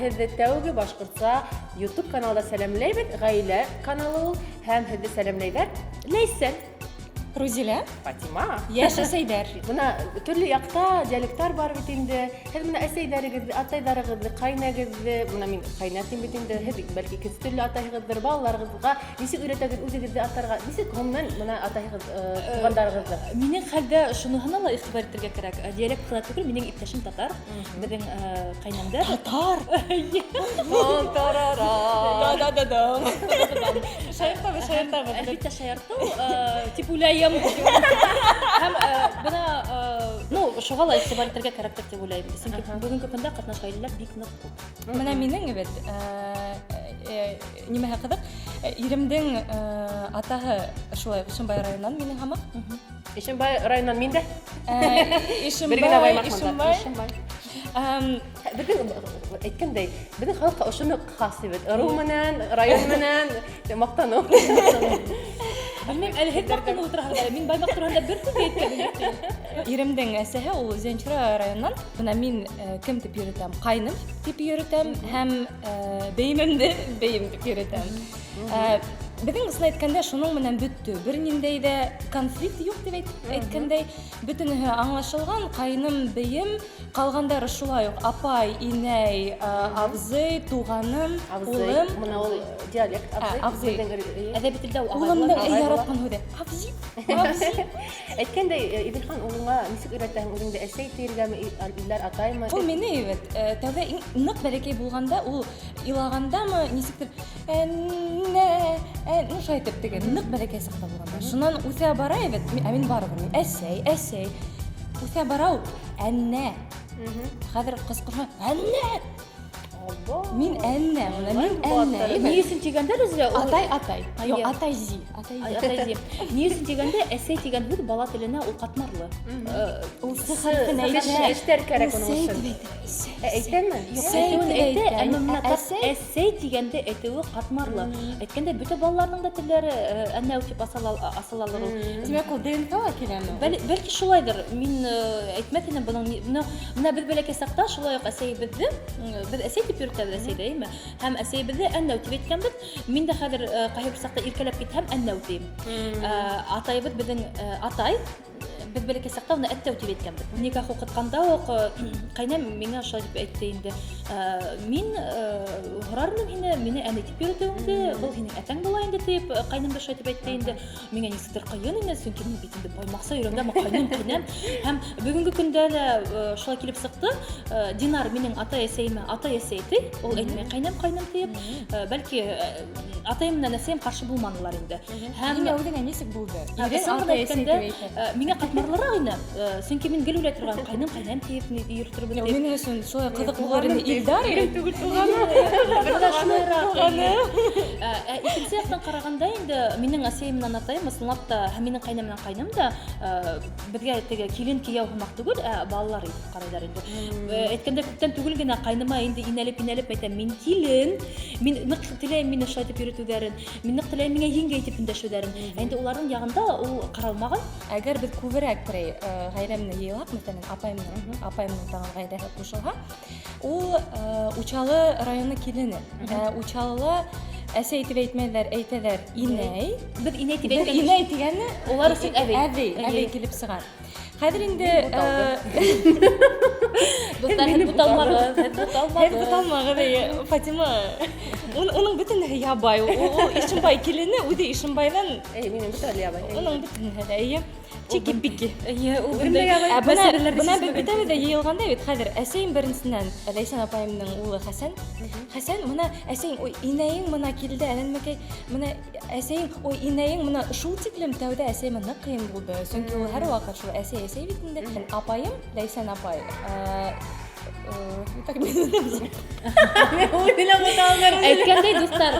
һеҙҙе тәүге башҡортса YouTube каналда сәләмләйбеҙ. Ғаилә каналы ул. Һәм һеҙҙе сәләмләйҙәр Ләйсән, Рузилә, Фатима. йәш әсәйҙәр. Бына төрлө яҡта диалекттар бар бит инде. Һеҙ бына әсәйҙәрегеҙҙе, атайҙарығыҙҙы, ҡайнәгеҙҙе, бына мин ҡайна тим бит инде. Һеҙ бәлки икенсе төрлө атайһығыҙҙыр, балаларығыҙға нисек өйрәтәгеҙ үҙегеҙҙе атарға? Нисек ғөмүмән бына атайһығыҙ, туғандарығыҙҙы? Минең хәлдә шуныһына ла иғтибар итергә кәрәк. Диалект кына түгел, минең иптәшем татар. Беҙҙең ҡайнамдар. Татар. Шаяртабыҙ. Әлбиттә шаяртыу, тип уйлайым. Һәм бына, шуға ла иғтибар итергә кәрәктер тип уйлайым. Сөнки бөгөнгө көндә ҡатнаш ғаиләләр бик ныҡ күп. Менә минең бит нимәһе ҡыҙыҡ, иремдең атаһы шулай Ишембай районынан минең һамаҡ. Ишембай районынан мин дә. Ишембай. Беҙҙең әйткәндәй, беҙҙең халыҡҡа ошоно хас бит. Ырыу менән, район менән маҡтаныу. Белмәйем, әле һеҙ маҡтанып ултыраһығыҙ. Мин Баймаҡ тураһында бер түгел әйткәнмен. Иремдең әсәһе ул Зәнчура районынан. Бына мин кем тип йөрөтәм? Ҡайным тип йөрөтәм һәм бейемемде бейем тип йөрөтәм. Беҙҙең ысын әйткәндә шуның менән бөттө. Бер ниндәй ҙә конфликт юҡ дип әйткәндәй, бөтөнөһө аңлашылған. Ҡайным, бейем, ҡалғандары шулай уҡ. Апай, инәй, абзый, туғаным, улым. Бына ул диалект абзый. Әҙәби телдә ул Улымдың яратҡан һүҙе. Абзый. Әйткәндәй, Иҙелхан, улыңа нисек өйрәтәһең? Үҙеңде әсәй тиергәме, иләр атаймы? Ул мине бит тәүҙә ныҡ бәләкәй булғанда, ул илағандамы, нисектер, шулай итеп теге ныҡ бәләкәй саҡта булғанда. Шунан үҫә бара бит, мин барыбер әсәй. Үҫә бара ул, әннә. Хәҙер ҡысҡырһа, әннә. Мин әннә, мин әннә. Ни өсөн тигәндә Рузилә? Атай. Юҡ, атайзи. Ни өсөн тигәндә әсәй тигән һүҙ бала теленә ул ҡатмарлы. Ул сихыртын әйтә. Эштәр кәрәк уның өсөн. Әйтәме? Әсәй тигәндә әйтеүе ҡатмарлы. Әйткәндә бөтә балаларның да телләре әннәү тип асылалыр ул. Тимәк, ул ДНК-га киләме? Бәлки шулайҙыр. Мин әйтмәҫ инем бының. Менә беҙ бәләкәй саҡта шулай уҡ әсәйебеҙҙе, беҙ әсәй тип йөрөтәбеҙ әсәйҙе, әйме? Һәм әсәйебеҙҙе әннәү тип әйткәнбеҙ. Мин дә хәҙер ҡайһы бер саҡта иркәләп китһәм әннәү тием. Атайыбыҙ беҙҙең атай. Беҙ бәләкәй саҡта уны әттәү тип әйткәнбеҙ. Никах уҡытҡанда уҡ ҡайнам миңә шулай тип әйтте инде. Мин һорармын һине, мине әни тип йөрөтөүеңде, был һинең әтәң була инде тип ҡайнам да шулай тип әйтте инде. Миңә нисектер ҡыйын ине, сөнки мин бит инде Баймаҡса өйрәнгәнмен, ҡайнам. Һәм бөгөнгө көндә лә шулай килеп сыҡты. Динар минең атай-әсәйемә атай-әсәй ти, ул әйтмәй ҡайнам тип. Бәлки атайым менән әсәйем ҡаршы булманылар инде. Һәм үҙеңә нисек булды? Миңә ҡатмарлыраҡ ине, сөнки мин гел уйлай торғайным, ҡайнам тип йөрөтөрбөҙ дип. Минең өсөн шулай ҡыҙыҡ булыр ине Илдар. Түгел туғаны. Икенсе яҡтан ҡарағанда инде минең әсәйем менән атайым, ысынлап та, һәм минең ҡайнам менән ҡайным да беҙгә теге килен кейәү һымаҡ түгел, балалар итеп ҡарайҙар инде. Әйткәндә күптән түгел генә ҡайныма инде инәлеп әйтәм, мин килен, мин ныҡ теләйем мине шулай итеп йөрөтөүҙәрен, мин ныҡ теләйем миңә еңгәй итеп өндәшеүҙәрен. Инде уларҙың яғында ул ҡаралмаған. Әгәр беҙ күберәк ғаиләмне йыйылаҡ, мәҫәлән, апайымдың тағы ғаиләһе ҡушылһа, ул Учалы районы килене. Учалыла әсәй итеп әйтмәйҙәр, әйтәләр инәй. Беҙ инәй тип әйткәнбеҙ. Инәй тигәне улар өсөн әбей килеп сыға. Хәҙер инде дуҫтар, һеҙ буталмағыҙ. Һеҙ буталмағыҙ, Фатима. Уның бөтөнһө ябай. Ул Ишембай килене, үҙе Ишембайҙан. Минең бөтә ябай. Уның бөтөнһө лә, чики-пики. Бына бөтәбеҙ дә йыйылғанда бит хәҙер әсәйем беренсенән, Ләйсән апайымдың улы Хәсән. Хәсән, мына әсәйең, ой, инәйең мына килде, әләнмәкәй, мына әсәйең, ой, инәйең мына шул тиклем тәүҙә әсәйемә ныҡ ҡыйын булды. Сөнки ул һәр ваҡыт шул әсәй бит инде. Апайым, Ләйсән апай. Әйткәндәй, дуҫтар,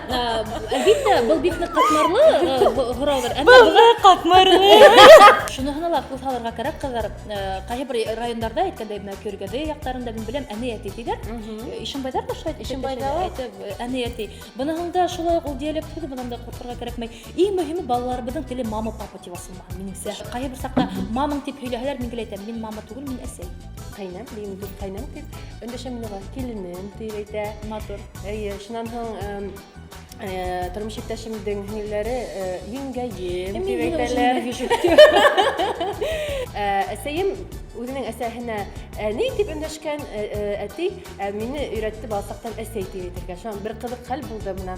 әлбиттә, был бик ныҡ ҡатмарлы һорауҙар. Был ҡатмарлы. Шуныһына ла күҙ һалырға кәрәк, ҡыҙҙар. Ҡайһы бер райондарҙа әйткәндәй, Көргәҙе яҡтарында мин беләм, әни әти тиҙәр. Ишембайҙар да шулай Ишембайҙа әни әти. Быныһында шулай ул диалект һүҙ, бынан да ҡурҡырға кәрәкмәй. Иң мөһиме балаларыбыҙҙың теле мама, папа тип асылмаһын, минеңсә. Ҡайһы бер саҡта мамаң тип һөйләһәләр, мин гел әйтәм, мин мама түгел, мин әсәй. кайнам, бейим dur кайнам дип, өндәшәм мине киленем дип әйтә. Матур. Шуннан соң тормыш иптәшемнең һеңләре енгәем дип әйтәләр. Әсәем үзенең әсәһенә әни дип өндәшкән, әти мине өйрәтте балсактан әсәй дип әйтергә. Шуң бер кызык хәл булды менә.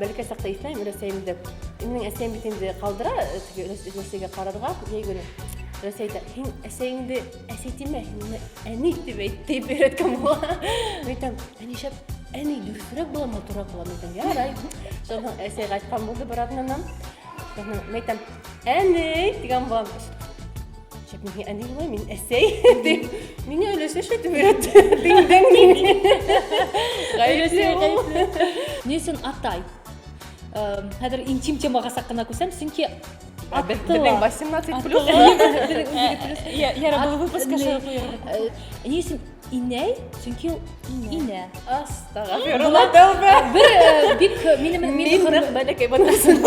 Бәлки сакта исәм Рәсәем дип. Минең әсәем бит инде калдыра, Рәсәйгә карарга, ягъни Рәсәйдә һин әсәеңде әсәй тимә, әни дип әйтеп өйрәткән була. Әйтәм, әни шәп, әни дөресрәк була, матуррак була. Әйтәм, ярай. Шуң әсәйгә айткан булды бер атнаннан. Әйтәм, әни дигән булам. Шәп, мин әни булам, мин әсәй дип. Мине өләсә шәп өйрәтте. Дин-дин. Гаепле. Несен атай. Хәзер интим темага сакына күсәм, сөнки Безнең 18 плюс. Яра был выпуска шуы. Несен инәй, сөнки инә. Астагфирулла. Бер бик минем бәләкәй булсын.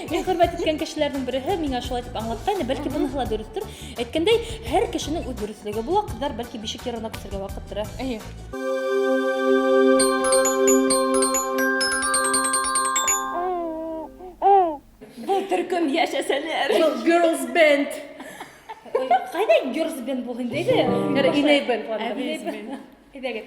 Мин хөрмәт иткән кешеләрнең береһе миңа шулай дип аңлаткан, бәлки буны ла дөрестер. Әйткәндәй, һәр кешенең үз дөрестлеге була, кызлар бәлки бишек ярына күсәргә вакыттыр. Бу төркем яшәсәләр. Girls band. Кайда girls band бу инде? Яра инәй band. Идәгә.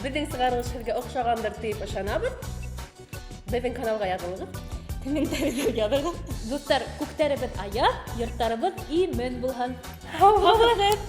Безнең сыгарыгыз сезгә охшагандыр дип ышанабыз. Безнең каналга язылыгыз. Комментарийлер языгыз. Дуслар, күктәребез ая, йортларыбыз имен булһын. Һаулыгыз.